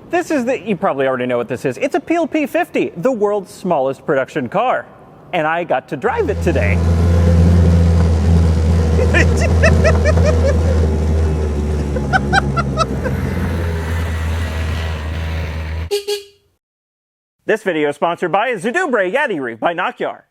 You probably already know what this is. It's a Peel P50, the world's smallest production car. And I got to drive it today. This video is sponsored by Zudubre Yadiri by Nokyar.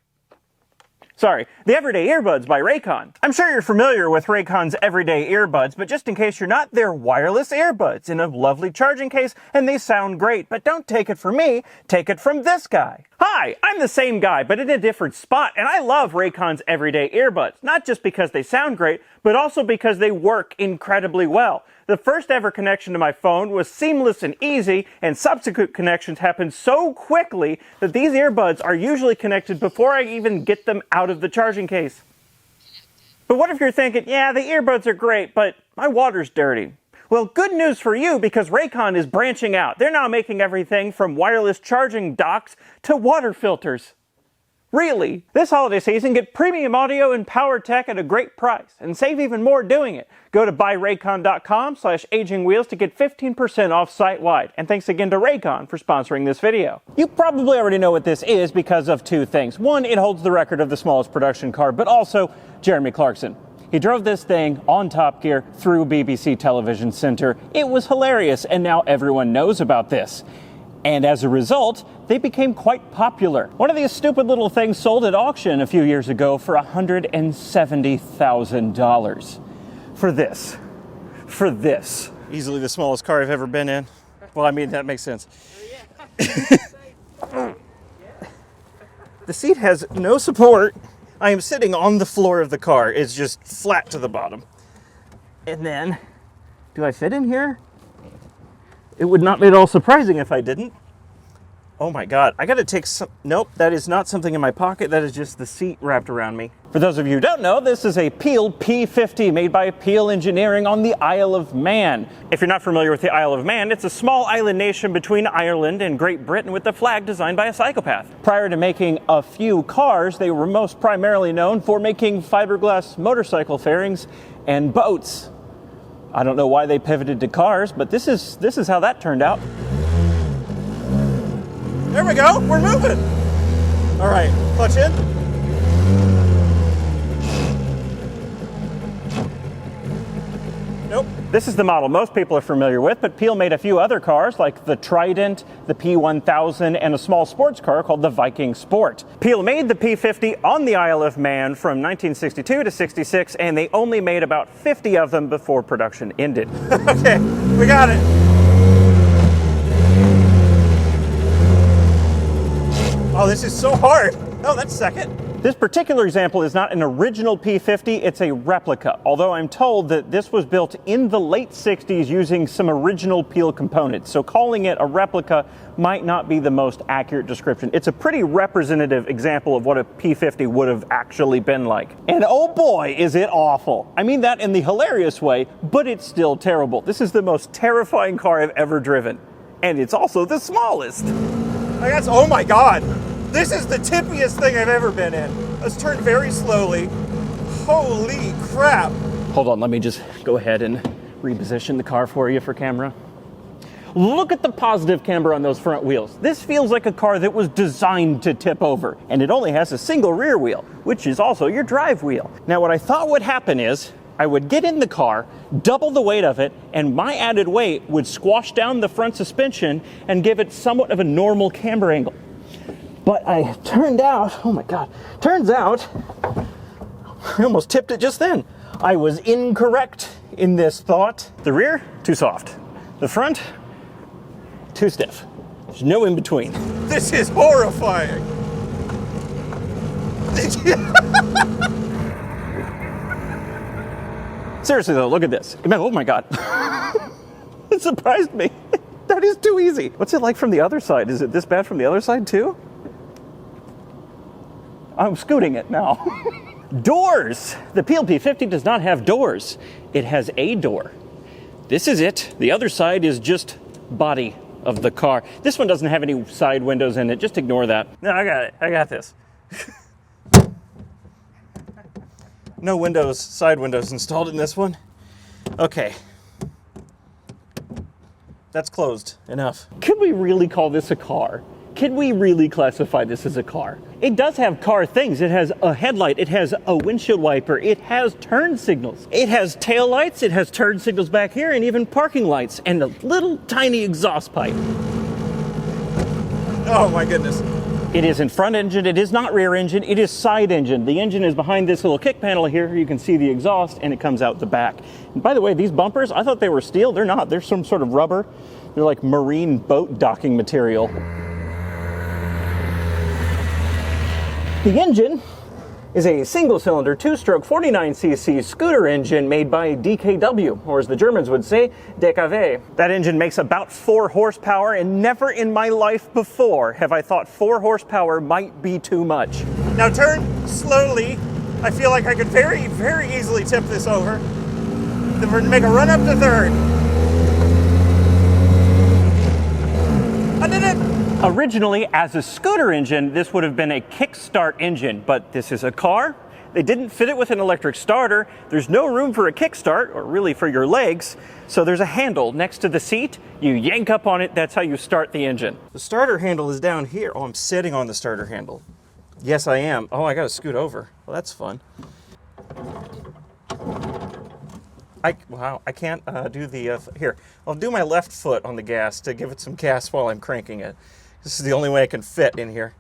Sorry, the Everyday Earbuds by Raycon. I'm sure you're familiar with Raycon's Everyday Earbuds, but just in case you're not, they're wireless earbuds in a lovely charging case, and they sound great. But don't take it from me, take it from this guy. Hi, I'm the same guy, but in a different spot, and I love Raycon's Everyday Earbuds, not just because they sound great, but also because they work incredibly well. The first ever connection to my phone was seamless and easy, and subsequent connections happen so quickly that these earbuds are usually connected before I even get them out of the charging case. But what if you're thinking, yeah, the earbuds are great, but my water's dirty? Well, good news for you, because Raycon is branching out. They're now making everything from wireless charging docks to water filters. Really? This holiday season, get premium audio and power tech at a great price, and save even more doing it. Go to buyraycon.com/agingwheels to get 15% off site-wide. And thanks again to Raycon for sponsoring this video. You probably already know what this is because of two things. One, it holds the record of the smallest production car, but also Jeremy Clarkson. He drove this thing on Top Gear through BBC Television Center. It was hilarious, and now everyone knows about this. And as a result, they became quite popular. One of these stupid little things sold at auction a few years ago for $170,000. For this. Easily the smallest car I've ever been in. Well, I mean, that makes sense. The seat has no support. I am sitting on the floor of the car. It's just flat to the bottom. And then, do I fit in here? It would not be at all surprising if I didn't. Oh my God, I gotta take some, nope, that is not something in my pocket, that is just the seat wrapped around me. For those of you who don't know, this is a Peel P50 made by Peel Engineering on the Isle of Man. If you're not familiar with the Isle of Man, it's a small island nation between Ireland and Great Britain with a flag designed by a psychopath. Prior to making a few cars, they were most primarily known for making fiberglass motorcycle fairings and boats. I don't know why they pivoted to cars, but this is how that turned out. There we go, we're moving. All right, clutch in. Nope. This is the model most people are familiar with, but Peel made a few other cars like the Trident, the P1000, and a small sports car called the Viking Sport. Peel made the P50 on the Isle of Man from 1962 to 66, and they only made about 50 of them before production ended. Okay, we got it. Oh, this is so hard. Oh, that's second. This particular example is not an original P50, it's a replica, although I'm told that this was built in the late 60s using some original Peel components, so calling it a replica might not be the most accurate description. It's a pretty representative example of what a P50 would have actually been like. And oh boy, is it awful. I mean that in the hilarious way, but it's still terrible. This is the most terrifying car I've ever driven. And it's also the smallest. Oh my God. This is the tippiest thing I've ever been in. Let's turn very slowly. Holy crap. Hold on, let me just go ahead and reposition the car for you for camera. Look at the positive camber on those front wheels. This feels like a car that was designed to tip over, and it only has a single rear wheel, which is also your drive wheel. Now, what I thought would happen is I would get in the car, double the weight of it, and my added weight would squash down the front suspension and give it somewhat of a normal camber angle. But turns out, I almost tipped it just then. I was incorrect in this thought. The rear, too soft. The front, too stiff. There's no in between. This is horrifying. Seriously though, look at this. Oh my God. It surprised me. That is too easy. What's it like from the other side? Is it this bad from the other side too? I'm scooting it now. Doors! The Peel P50 does not have doors. It has a door. This is it. The other side is just body of the car. This one doesn't have any side windows in it. Just ignore that. No, I got it. I got this. No windows, side windows installed in this one. Okay. that's closed. Enough. Could we really call this a car? Can we really classify this as a car? It does have car things. It has a headlight, it has a windshield wiper, it has turn signals, it has tail lights, it has turn signals back here, and even parking lights, and a little tiny exhaust pipe. Oh my goodness. It isn't front engine, it is not rear engine, it is side engine. The engine is behind this little kick panel here. You can see the exhaust, and it comes out the back. And by the way, these bumpers, I thought they were steel. They're not. They're some sort of rubber. They're like marine boat docking material. The engine is a single-cylinder, two-stroke, 49cc scooter engine made by DKW, or as the Germans would say, DKW. That engine makes about 4 horsepower, and never in my life before have I thought 4 horsepower might be too much. Now turn slowly. I feel like I could very, very easily tip this over. Then we're gonna make a run up to third. I did it! Originally, as a scooter engine, this would have been a kickstart engine, but this is a car. They didn't fit it with an electric starter. There's no room for a kickstart, or really for your legs, so there's a handle next to the seat. You yank up on it, that's how you start the engine. The starter handle is down here. Oh, I'm sitting on the starter handle. Yes, I am. Oh, I gotta scoot over. Well, that's fun. I can't do the, here. I'll do my left foot on the gas to give it some gas while I'm cranking it. This is the only way I can fit in here.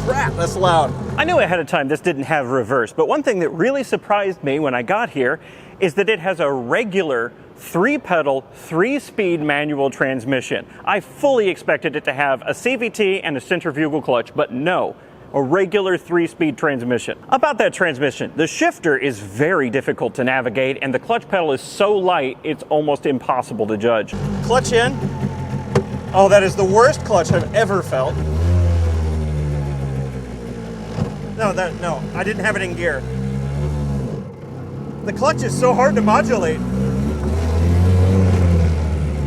Crap, that's loud. I knew ahead of time this didn't have reverse, but one thing that really surprised me when I got here is that it has a regular 3-pedal, 3-speed manual transmission. I fully expected it to have a CVT and a centrifugal clutch, but no. A regular 3-speed transmission. About that transmission, the shifter is very difficult to navigate, and the clutch pedal is so light it's almost impossible to judge. Clutch in. Oh, that is the worst clutch I've ever felt. No, I didn't have it in gear. The clutch is so hard to modulate.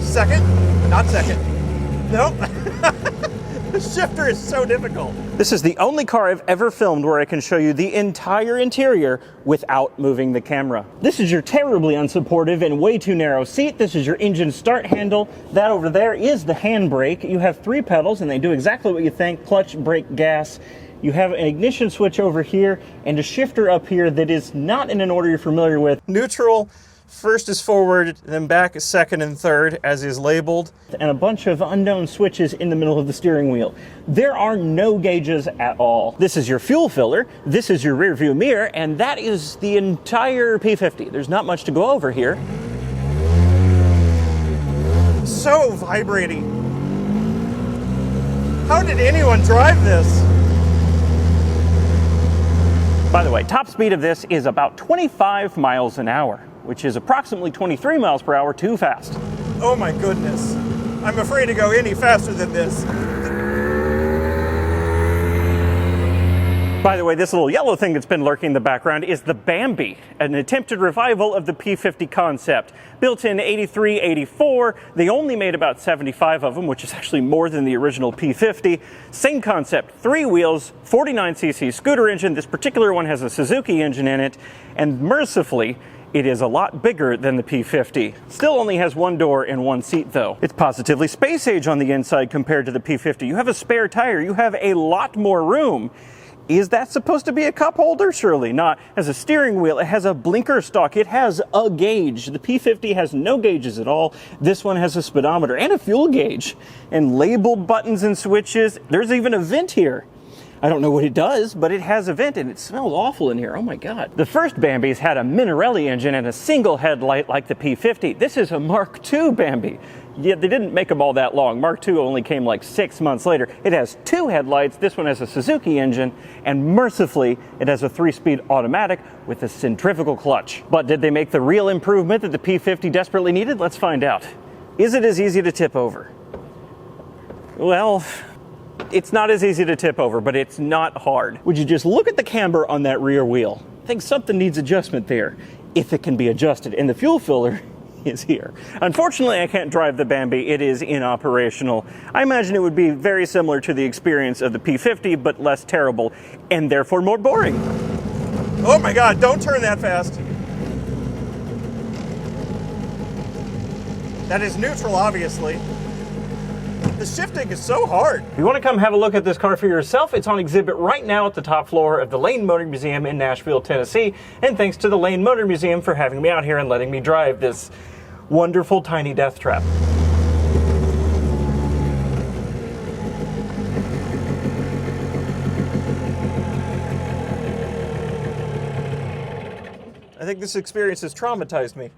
Second? Not second. Nope. The shifter is so difficult. This is the only car I've ever filmed where I can show you the entire interior without moving the camera. This is your terribly unsupportive and way too narrow seat. This is your engine start handle. That over there is the handbrake. You have 3 pedals and they do exactly what you think: clutch, brake, gas. You have an ignition switch over here and a shifter up here that is not in an order you're familiar with. Neutral. First is forward, then back is second and third, as is labeled. And a bunch of unknown switches in the middle of the steering wheel. There are no gauges at all. This is your fuel filler, this is your rear view mirror, and that is the entire P50. There's not much to go over here. So vibrating. How did anyone drive this? By the way, top speed of this is about 25 miles an hour, which is approximately 23 miles per hour too fast. Oh my goodness. I'm afraid to go any faster than this. By the way, this little yellow thing that's been lurking in the background is the Bambi, an attempted revival of the P50 concept. Built in 83, 84, they only made about 75 of them, which is actually more than the original P50. Same concept, 3 wheels, 49cc scooter engine. This particular one has a Suzuki engine in it, and mercifully, it is a lot bigger than the P50. Still only has 1 door and 1 seat though. It's positively space age on the inside compared to the P50. You have a spare tire, you have a lot more room. Is that supposed to be a cup holder? Surely not. It has a steering wheel, it has a blinker stalk, it has a gauge. The P50 has no gauges at all. This one has a speedometer and a fuel gauge and labeled buttons and switches. There's even a vent here. I don't know what it does, but it has a vent and it smells awful in here. Oh my God. The first Bambis had a Minarelli engine and a single headlight like the P50. This is a Mark II Bambi. Yet they didn't make them all that long. Mark II only came like 6 months later. It has 2 headlights. This one has a Suzuki engine, and mercifully, it has a 3-speed automatic with a centrifugal clutch. But did they make the real improvement that the P50 desperately needed? Let's find out. Is it as easy to tip over? Well, it's not as easy to tip over, but it's not hard. Would you just look at the camber on that rear wheel? I think something needs adjustment there, if it can be adjusted. And the fuel filler is here. Unfortunately, I can't drive the Bambi. It is inoperational. I imagine it would be very similar to the experience of the P50, but less terrible, and therefore more boring. Oh my God, don't turn that fast. That is neutral, obviously. The shifting is so hard. If you want to come have a look at this car for yourself, it's on exhibit right now at the top floor of the Lane Motor Museum in Nashville, Tennessee. And thanks to the Lane Motor Museum for having me out here and letting me drive this wonderful tiny death trap. I think this experience has traumatized me.